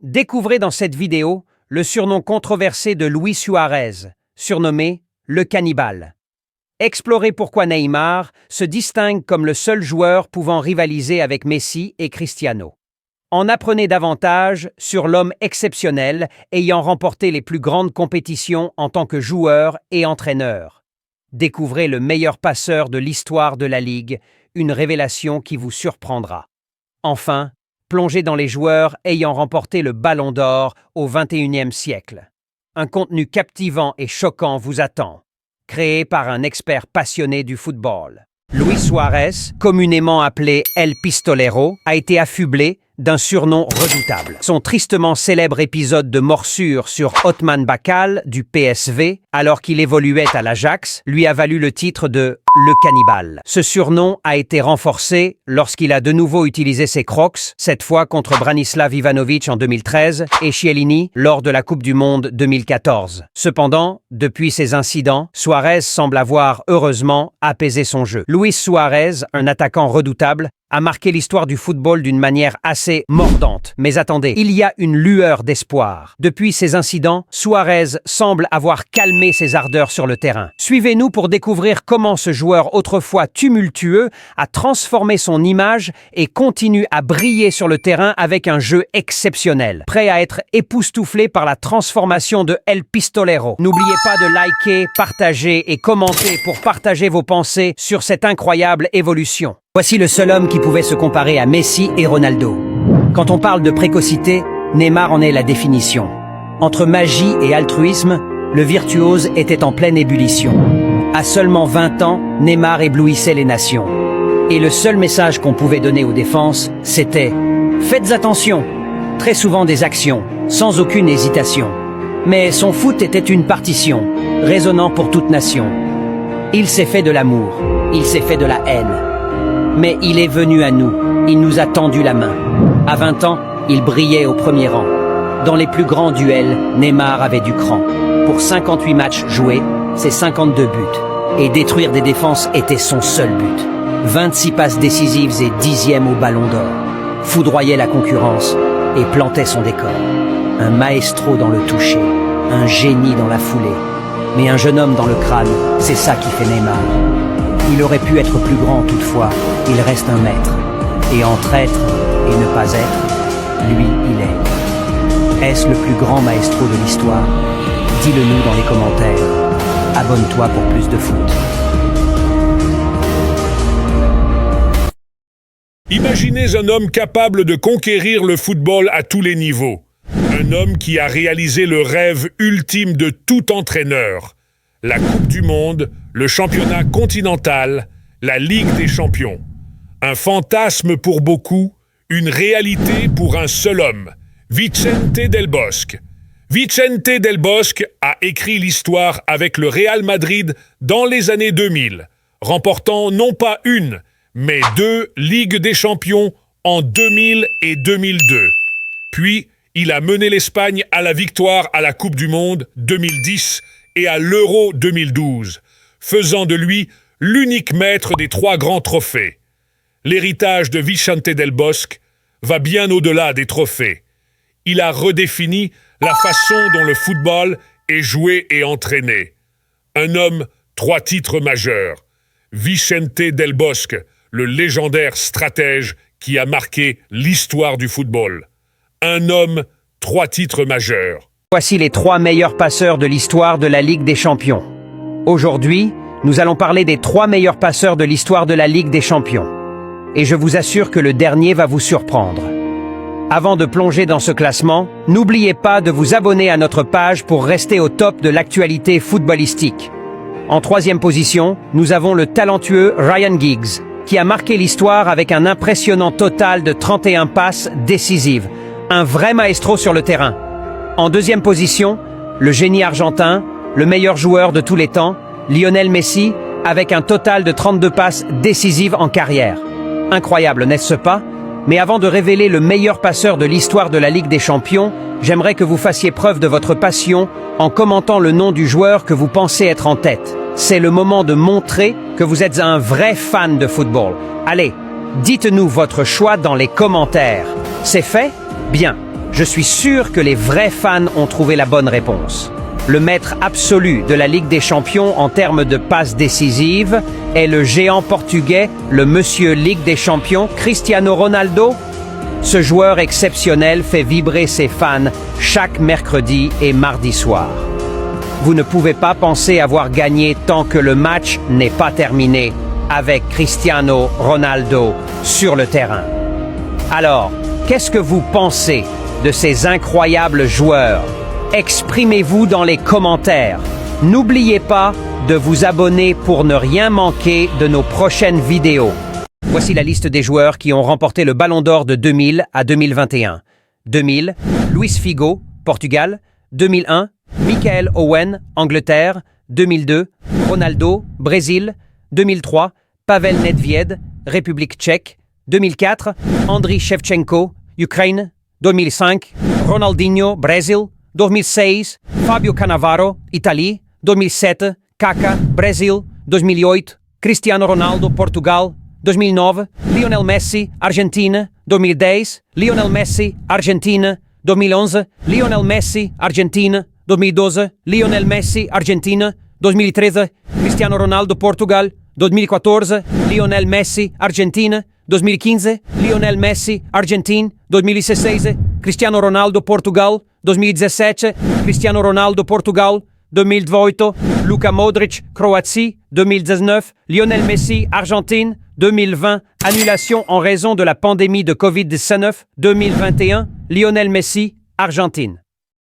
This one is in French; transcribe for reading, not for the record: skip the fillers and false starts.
Découvrez dans cette vidéo le surnom controversé de Luis Suárez, surnommé le cannibale. Explorez pourquoi Neymar se distingue comme le seul joueur pouvant rivaliser avec Messi et Cristiano. En apprenez davantage sur l'homme exceptionnel ayant remporté les plus grandes compétitions en tant que joueur et entraîneur. Découvrez le meilleur passeur de l'histoire de la Ligue, une révélation qui vous surprendra. Enfin, plongez dans les joueurs ayant remporté le Ballon d'Or au XXIe siècle. Un contenu captivant et choquant vous attend, créé par un expert passionné du football. Luis Suárez, communément appelé El Pistolero, a été affublé d'un surnom redoutable. Son tristement célèbre épisode de morsure sur Othman Bakkal du PSV, alors qu'il évoluait à l'Ajax, lui a valu le titre de « le cannibale ». Ce surnom a été renforcé lorsqu'il a de nouveau utilisé ses Crocs, cette fois contre Branislav Ivanovic en 2013 et Chiellini lors de la Coupe du Monde 2014. Cependant, depuis ces incidents, Suárez semble avoir, heureusement, apaisé son jeu. Luis Suárez, un attaquant redoutable, a marqué l'histoire du football d'une manière assez mordante. Mais attendez, il y a une lueur d'espoir. Depuis ces incidents, Suárez semble avoir calmé ses ardeurs sur le terrain. Suivez-nous pour découvrir comment ce joueur autrefois tumultueux a transformé son image et continue à briller sur le terrain avec un jeu exceptionnel, prêt à être époustouflé par la transformation de El Pistolero. N'oubliez pas de liker, partager et commenter pour partager vos pensées sur cette incroyable évolution. Voici le seul homme qui pouvait se comparer à Messi et Ronaldo. Quand on parle de précocité, Neymar en est la définition. Entre magie et altruisme, le virtuose était en pleine ébullition. À seulement 20 ans, Neymar éblouissait les nations. Et le seul message qu'on pouvait donner aux défenses, c'était « Faites attention !» Très souvent des actions, sans aucune hésitation. Mais son foot était une partition, résonnant pour toute nation. Il s'est fait de l'amour, il s'est fait de la haine. Mais il est venu à nous, il nous a tendu la main. À 20 ans, il brillait au premier rang. Dans les plus grands duels, Neymar avait du cran. Pour 58 matchs joués, c'est 52 buts. Et détruire des défenses était son seul but. 26 passes décisives et 10e au Ballon d'Or. Foudroyait la concurrence et plantait son décor. Un maestro dans le toucher, un génie dans la foulée. Mais un jeune homme dans le crâne, c'est ça qui fait Neymar. Il aurait pu être plus grand toutefois, il reste un maître. Et entre être et ne pas être, lui, il est. Est-ce le plus grand maestro de l'histoire? Dis-le nous dans les commentaires. Abonne-toi pour plus de foot. Imaginez un homme capable de conquérir le football à tous les niveaux. Un homme qui a réalisé le rêve ultime de tout entraîneur. La Coupe du Monde, le championnat continental, la Ligue des champions. Un fantasme pour beaucoup, une réalité pour un seul homme, Vicente Del Bosque. Vicente Del Bosque a écrit l'histoire avec le Real Madrid dans les années 2000, remportant non pas une, mais 2 Ligues des champions en 2000 et 2002. Puis, il a mené l'Espagne à la victoire à la Coupe du Monde 2010 et à l'Euro 2012, faisant de lui l'unique maître des 3 grands trophées. L'héritage de Vicente Del Bosque va bien au-delà des trophées. Il a redéfini la façon dont le football est joué et entraîné. Un homme, 3 titres majeurs. Vicente Del Bosque, le légendaire stratège qui a marqué l'histoire du football. Un homme, 3 titres majeurs. Voici les 3 meilleurs passeurs de l'histoire de la Ligue des champions. Aujourd'hui, nous allons parler des 3 meilleurs passeurs de l'histoire de la Ligue des champions. Et je vous assure que le dernier va vous surprendre. Avant de plonger dans ce classement, n'oubliez pas de vous abonner à notre page pour rester au top de l'actualité footballistique. En 3e position, nous avons le talentueux Ryan Giggs, qui a marqué l'histoire avec un impressionnant total de 31 passes décisives. Un vrai maestro sur le terrain. En 2e position, le génie argentin, le meilleur joueur de tous les temps, Lionel Messi, avec un total de 32 passes décisives en carrière. Incroyable, n'est-ce pas? Mais avant de révéler le meilleur passeur de l'histoire de la Ligue des Champions, j'aimerais que vous fassiez preuve de votre passion en commentant le nom du joueur que vous pensez être en tête. C'est le moment de montrer que vous êtes un vrai fan de football. Allez, dites-nous votre choix dans les commentaires. C'est fait? Bien. Je suis sûr que les vrais fans ont trouvé la bonne réponse. Le maître absolu de la Ligue des Champions en termes de passes décisives est le géant portugais, le monsieur Ligue des Champions, Cristiano Ronaldo. Ce joueur exceptionnel fait vibrer ses fans chaque mercredi et mardi soir. Vous ne pouvez pas penser avoir gagné tant que le match n'est pas terminé avec Cristiano Ronaldo sur le terrain. Alors, qu'est-ce que vous pensez de ces incroyables joueurs? Exprimez-vous dans les commentaires. N'oubliez pas de vous abonner pour ne rien manquer de nos prochaines vidéos. Voici la liste des joueurs qui ont remporté le Ballon d'Or de 2000 à 2021. 2000, Luís Figo, Portugal. 2001, Michael Owen, Angleterre. 2002, Ronaldo, Brésil. 2003, Pavel Nedvěd, République tchèque. 2004, Andriy Shevchenko, Ukraine. 2005, Ronaldinho, Brésil. 2006, Fabio Cannavaro, Italie. 2007, Kaká, Brésil. 2008, Cristiano Ronaldo, Portugal. 2009, Lionel Messi, Argentina. 2010, Lionel Messi, Argentina. 2011, Lionel Messi, Argentina. 2012, Lionel Messi, Argentina. 2013, Cristiano Ronaldo, Portugal. 2014, Lionel Messi, Argentina. 2015, Lionel Messi, Argentina. 2016, Cristiano Ronaldo, Portugal. 2017, Cristiano Ronaldo, Portugal. 2018, Luka Modric, Croatie. 2019, Lionel Messi, Argentine. 2020, annulation en raison de la pandémie de Covid-19. 2021, Lionel Messi, Argentine.